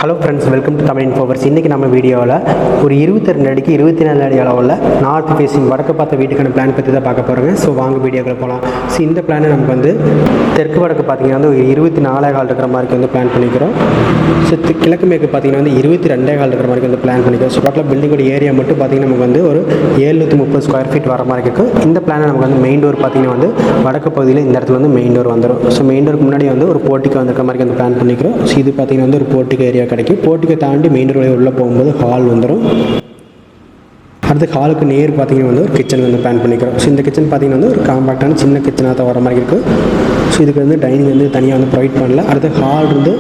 Hello friends, welcome to Tamil இன்ஃபோவர்ஸ். இன்றைக்கி நம்ம வீடியோவில் ஒரு 22 அடிக்கு 24 அடி அளவில் நார்த் ஃபேஸிங் வடக்கு பார்த்த வீட்டுக்கான பிளான் பற்றி தான் பார்க்க போகிறோங்க. ஸோ வாங்க வீடியோக்குள்ள போகலாம். ஸோ இந்த பிளானை நமக்கு வந்து தெற்கு வடக்கு பார்த்திங்கன்னா வந்து ஒரு 24 இருக்கிற மாதிரி வந்து பிளான் பண்ணிக்கிறோம். ஸோ கிழக்கு மேற்கு பார்த்திங்கன்னா வந்து 22 இருக்கிற மாதிரி வந்து பிளான் பண்ணிக்கிறோம். ஸோ டோட்டலாக பில்டிங்கோட ஏரியா மட்டும் பார்த்திங்கன்னா நமக்கு வந்து ஒரு 730 ஸ்கொயர் ஃபீட் வர மாதிரி இருக்கும். இந்த பிளானை நமக்கு வந்து மெயின் டோர் பார்த்திங்கன்னா வந்து வடக்கு பகுதியில் இந்த இடத்துல வந்து மெயின் டோர் வந்துடும். ஸோ மெயின் டோருக்கு முன்னாடி வந்து ஒரு போர்ட்டிக்கோ வந்துருக்க மாதிரி வந்து பிளான் பண்ணிக்கிறோம். ஸோ இது பார்த்திங்கன்னா வந்து ஒரு போர்ட்டிக்கோ ஏரியா கிடைக்கும். போர்ட்டிக்கோ தாண்டி மெயின் டோர் உள்ளே போகும்போது ஹால் வந்துடும். அடுத்து ஹாலுக்கு நேர் பார்த்திங்கன்னா வந்து ஒரு கிச்சன் வந்து பிளான் பண்ணிக்கிறோம். ஸோ இந்த கிச்சன் பார்த்திங்கன்னா வந்து ஒரு காம்பாக்டான சின்ன கிச்சனாக தான் வர மாதிரி இருக்குது. ஸோ இதுக்கு வந்து டைனிங் வந்து தனியாக வந்து ப்ரொவைட் பண்ணல. அடுத்து ஹால் இருந்து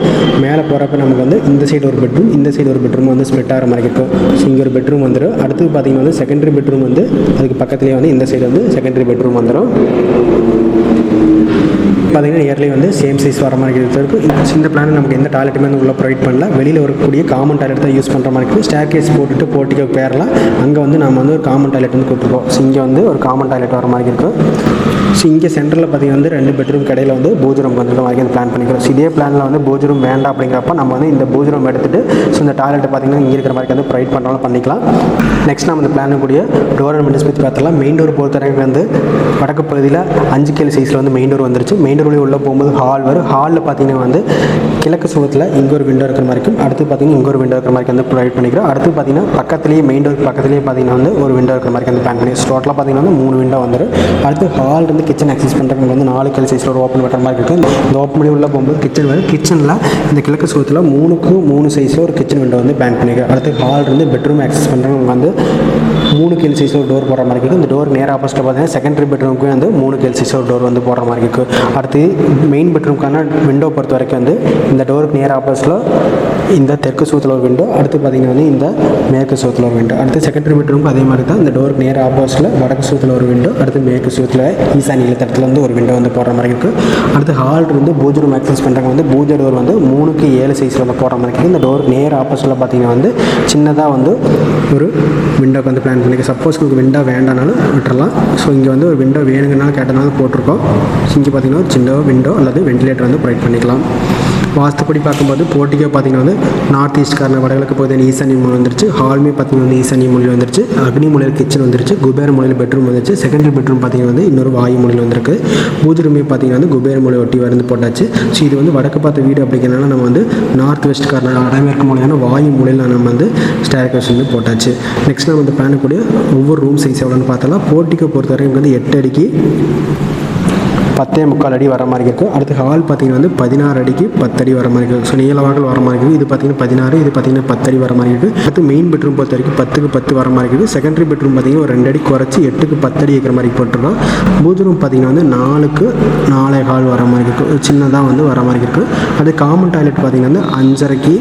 மேலே போகிறப்ப நமக்கு வந்து இந்த சைடு ஒரு பெட்ரூம், இந்த சைடு ஒரு பெட்ரூம் வந்து ஸ்ப்ளிட் ஆகிற மாதிரி இருக்கும். ஸோ இங்கே ஒரு பெட்ரூம் வந்துடும். அடுத்து பார்த்திங்கன்னா வந்து செகண்டரி பெட்ரூம் வந்து அதுக்கு பக்கத்துலேயே வந்து இந்த சைடு வந்து செகண்டரி பெட்ரூம் வந்துடும். பார்த்திங்கன்னா இயர்லி வந்து சேம் சைஸ் வர மாதிரி இருக்கும். இந்த பிளான் நமக்கு எந்த டாய்லெட்டுமே வந்து உள்ளே ப்ரொவைட் பண்ணல. வெளியில் வரக்கூடிய காமன் டாய்லெட் தான் யூஸ் பண்ணுற மாதிரி இருக்குது. ஸ்டேர் கேஸ் போட்டுட்டு போர்ட்டிக்கோ பேரலாம். அங்கே வந்து நம்ம வந்து ஒரு காமன் டாய்லெட் வந்து கொடுத்துருக்கோம். ஸோ இங்கே வந்து ஒரு காமன் டாய்லெட் வர மாதிரி இருக்கும். ஸோ இங்கே சென்டரில் பார்த்திங்கன்னா வந்து 2 பெட்ரூம் கடையில் வந்து பூஜ் ரூம் வந்துருக்க மாதிரி பிளான் பண்ணிக்கிறோம். ஸோ இதே பிளானில் வந்து பூஜ் ரூம் வேண்டாம் அப்படிங்கிறப்ப நம்ம வந்து இந்த பூஜ் ரூம் எடுத்துகிட்டு ஸோ இந்த டாய்லெட்டை பார்த்திங்கன்னா இங்கே இருக்கிற மாதிரி வந்து ப்ரொவைட் பண்ணுறாலும் பண்ணிக்கலாம். நெக்ஸ்ட் நம்ம இந்த பிளான் கூடிய டோர் அண்ட் விண்டோஸ் பற்றி பார்த்தலாம். மெயின் டோர் பொறுத்தவரைக்கும் வந்து வடக்கு பகுதியில் 5 கேல் சைஸில் வந்து மெயின் டோர் வந்துருச்சு. மெயின் டோர் உள்ளே போகும்போது ஹால் வரும். ஹாலில் பார்த்திங்கன்னா வந்து கிழக்கு சுவத்தில் இங்கே ஒரு விண்டோ இருக்கிற மாதிரி இருக்கும். அடுத்து பார்த்திங்கன்னா இங்கே ஒரு விண்டோ இருக்கிற மாதிரி வந்து ப்ரொவைட் பண்ணிக்கிறோம். அடுத்து பார்த்திங்கன்னா பக்கத்துலேயே மெயின் டோர் பக்கத்துலேயே பார்த்திங்கன்னா வந்து ஒரு விண்டோ இருக்கிற மாதிரி வந்து பிளான் பண்ணி டோட்டலாக பார்த்திங்கன்னா வந்து 3 விண்டோ வந்துடும். அடுத்து ஹால் இருந்து கிச்சன் ஆக்சஸ் பண்ணுறதுக்கு வந்து 4 கேல் சைஸில் ஒரு ஓப்பன் பண்ணுற மாதிரி இருக்குது. இந்த ஓப்பன் பண்ணி உள்ளே போகும்போது கிச்சன் வரும். கிச்சனில் இந்த கிழக்கு சுவத்தில் 3க்கு 3 சைஸில் ஒரு கிச்சன் விண்டோ வந்து பிளான் பண்ணிக்கிறோம். அடுத்து ஹால் இருந்து பெட்ரூம் ஆக்சஸ் பண்ணுறவங்க வந்து 3 கேல் சைஸில் ஒரு டோர் போடுற மாதிரி இருக்குது. இந்த டோர் நேராக ஆப்போசிட்டில் பார்த்தீங்கன்னா செகண்டரி பெட்ரூமுக்கு வந்து 3 கேல் சைஸில் ஒரு டோர் வந்து போடுற மாதிரி இருக்குது. அடுத்து மெயின் பெட்ரூம்க்கான விண்டோ பொறுத்த வரைக்கும் வந்து இந்த டோருக்கு நேராக ஆப்போசிட்டில் இந்த தெற்கு சுவத்தில் ஒரு விண்டோ, அடுத்து பார்த்திங்கன்னா வந்து இந்த மேற்கு சுவத்தில் ஒரு விண்டோ. அடுத்து செகண்டரி பெட்ரூமுக்கு அதே மாதிரி தான் இந்த டோருக்கு நேராக ஆப்போசிட்டில் வடக்கு சுவத்தில் ஒரு விண்டோ, அடுத்து மேற்கு சுவத்தில் ஈசானி இடத்துல வந்து ஒரு விண்டோ வந்து போடுற மாதிரி இருக்குது. அடுத்து ஹால் இருந்து பூஜ் ரூம் ஆக்சஸ் பண்ணுறாங்க வந்து பூஜை டோர் வந்து 3க்கு 7 சைஸில் வந்து போடுற மாதிரி இருக்குது. இந்த டோர் நேர் ஆப்போசிட்டில் பார்த்திங்கன்னா வந்து சின்னதாக வந்து ஒரு விண்டோக்கு வந்து பிளான் பண்ணிக்க. சப்போஸ் உங்களுக்கு விண்டோ வேண்டானாலும் விட்டுறலாம். ஸோ இங்கே வந்து ஒரு விண்டோ வேணுங்கனாலும் கேட்டனாலும் போட்டிருக்கோம். இங்கே பார்த்திங்கன்னா ஒரு சின்ன விண்டோ அல்லது வென்டிலேட்டர் வந்து ப்ரொவைட் பண்ணிக்கலாம். வாஸ்துப்படி பார்க்கும்போது போர்ட்டிக்கோ பார்த்திங்கன்னா வந்து நார்த் ஈஸ்ட் கார்னர் வடகிழக்கு பகுதியில் ஈசானி மூலை வந்துருச்சு. ஹால்மே பார்த்திங்கன்னா வந்து ஈசானி மூலையில் வந்துருச்சு. அக்னி மூலையில் கிச்சன் வந்துருச்சு. குபேர மூலையில் பெட்ரூம் வந்துருச்சு. செகண்டரி பெட்ரூம் பார்த்திங்கன்னா வந்து இன்னொரு வாயு மூலையில் வந்திருக்கு. பூஜ் ரூமே பார்த்திங்கன்னா வந்து குபேர மூலை ஒட்டி வந்து போட்டாச்சு. ஸோ இது வந்து வடக்கு பார்த்த வீடு அப்படிங்கிறனால நம்ம வந்து நார்த் வெஸ்ட் கார்னர் வடமேற்கு மூலையான வாயு மூலையில் நம்ம வந்து ஸ்டேர் கேஸ் வந்து போட்டாச்சு. நெக்ஸ்ட் நம்ம வந்து பிளான் கூடிய ஒவ்வொரு ரூம் சைஸ் எவ்வளோன்னு பார்த்தலாம். போர்ட்டிக்கோ பொறுத்த வரைக்கும் வந்து 8 அடிக்கு 10.25 அடி வர மாதிரி இருக்குது. அடுத்து ஹால் பார்த்திங்கன்னா வந்து 16 அடிக்கு 10 அடி வர மாதிரி இருக்குது. ஸோ நீளவாகல் வர மாதிரி இருக்குது. இது பார்த்திங்கன்னா 16, இது பார்த்திங்கன்னா 10 அடி வர மாதிரி இருக்குது. அடுத்து மெயின் பெட்ரூம் பொறுத்த வரைக்கும் 10க்கு 10 வர மாதிரி இருக்குது. செகண்டரி பெட்ரூம் பார்த்திங்கன்னா ஒரு 2 அடி குறைச்சி 8க்கு 10 அடி இருக்கிற மாதிரி போட்டிருக்கோம். பூஜ் ரூம் பார்த்திங்கன்னா வந்து 4க்கு 4.25 வர மாதிரி இருக்குது. சின்னதாக வந்து வர மாதிரி இருக்குது. அது காமன் டாய்லெட் பார்த்திங்கன்னா வந்து 5.5க்கு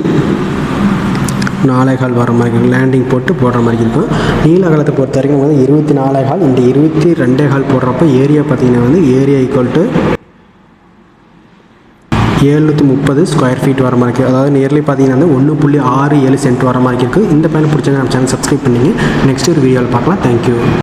4.25 வர மாதிரி இருக்கும். லேண்டிங் போட்டு போடுற மாதிரி இருக்கும். நீல அகலத்தை பொறுத்த வரைக்கும் வந்து 24.25 இந்த 22.25 போடுறப்போ ஏரியா பார்த்திங்கன்னா வந்து area equal to 730 square feet வர மாதிரி இருக்குது. அதாவது நியர்லி பார்த்திங்கன்னா வந்து 1.67 சென்ட் வர மாதிரி இருக்குது. இந்த பிளான் பிடிச்சது நம்ம சேனல் சப்ஸ்கிரைப் பண்ணிங்க. நெக்ஸ்ட் ஒரு வீடியோவில் பார்க்கலாம். தேங்க்யூ.